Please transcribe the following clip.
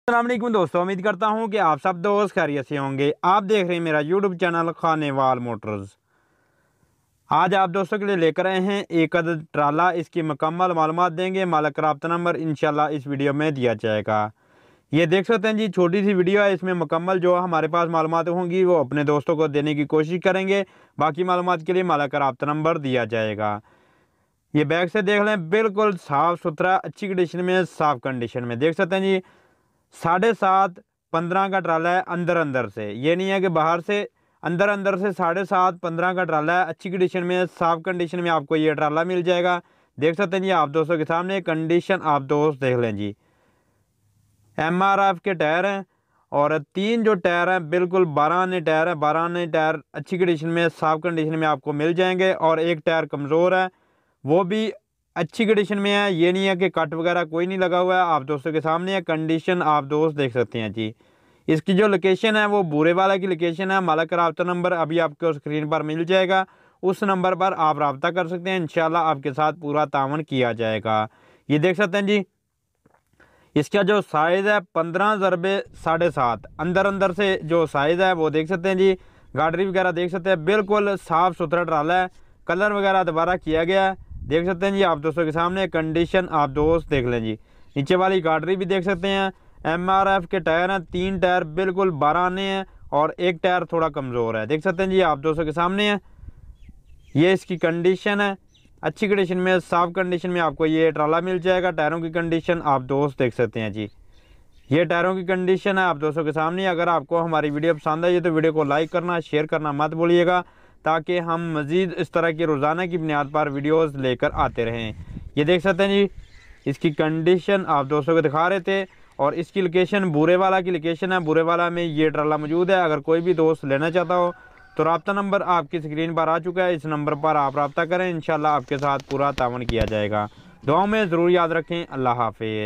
अस्सलाम वालेकुम दोस्तों, उम्मीद करता हूं कि आप सब दोस्त खैरियत से होंगे। आप देख रहे हैं मेरा यूट्यूब चैनल खानेवाल मोटर्स। आज आप दोस्तों के लिए लेकर आए हैं एक अदद ट्राला। इसकी मुकम्मल मालूमात देंगे। मालिक का राब्ता नंबर इंशाल्लाह इस वीडियो में दिया जाएगा। ये देख सकते हैं जी, छोटी सी वीडियो है। इसमें मुकम्मल जो हमारे पास मालूमात होंगी वो अपने दोस्तों को देने की कोशिश करेंगे। बाकी मालूमात के लिए मालिक का राब्ता नंबर दिया जाएगा। ये बैग से देख लें, बिल्कुल साफ़ सुथरा, अच्छी कंडीशन में, साफ़ कंडीशन में देख सकते हैं जी। 7.5-15 का ट्राला है अंदर अंदर से, ये नहीं है कि बाहर से। अंदर से 7.5-15 का ट्राला है। अच्छी कंडीशन में, साफ कंडीशन में आपको ये ट्राला मिल जाएगा। देख सकते हैं जी आप दोस्तों के सामने कंडीशन आप दोस्त देख लें जी। MRF के टायर हैं और 3 जो टायर हैं बिल्कुल 12 आने टायर है। 12 आने टायर अच्छी कंडीशन में, साफ कंडीशन में आपको मिल जाएंगे। और एक टायर कमज़ोर है, वो भी अच्छी कंडीशन में है। ये नहीं है कि कट वगैरह कोई नहीं लगा हुआ है। आप दोस्तों के सामने है कंडीशन, आप दोस्त देख सकते हैं जी। इसकी जो लोकेशन है वो बूरे वाला की लोकेशन है। मालिक का राब्ता नंबर अभी आपको स्क्रीन पर मिल जाएगा। उस नंबर पर आप राब्ता कर सकते हैं। इंशाल्लाह आपके साथ पूरा तावन किया जाएगा। ये देख सकते हैं जी, इसका जो साइज़ है 15x7.5 अंदर से जो साइज़ है वो देख सकते हैं जी। गाड़ी वगैरह देख सकते हैं, बिल्कुल साफ़ सुथरा ट्राला है। कलर वगैरह दोबारा किया गया है। देख सकते हैं जी आप दोस्तों के सामने कंडीशन आप दोस्त देख लें जी। नीचे वाली गाड़ी भी देख सकते हैं। MRF के टायर हैं, 3 टायर बिल्कुल 12 आने हैं और एक टायर थोड़ा कमज़ोर है। देख सकते हैं जी आप दोस्तों के सामने है। ये इसकी कंडीशन है, अच्छी कंडीशन में, साफ़ कंडीशन में आपको ये ट्राला मिल जाएगा। टायरों की कंडीशन आप दोस्त देख सकते हैं जी। ये टायरों की कंडीशन है आप दोस्तों के सामने। अगर आपको हमारी वीडियो पसंद आई तो वीडियो को लाइक करना, शेयर करना मत भूलिएगा, ताकि हम मज़ीद इस तरह की रोज़ाना की बुनियाद पर वीडियोस लेकर आते रहें। ये देख सकते हैं जी, इसकी कंडीशन आप दोस्तों को दिखा रहे थे। और इसकी लोकेशन बूरे वाला की लोकेशन है। बूरे वाला में ये ट्राला मौजूद है। अगर कोई भी दोस्त लेना चाहता हो तो राब्ता नंबर आपकी स्क्रीन पर आ चुका है। इस नंबर पर आप राब्ता करें, इंशाल्लाह आपके साथ पूरा तावन किया जाएगा। दुआओं में ज़रूर याद रखें। अल्लाह हाफिज़।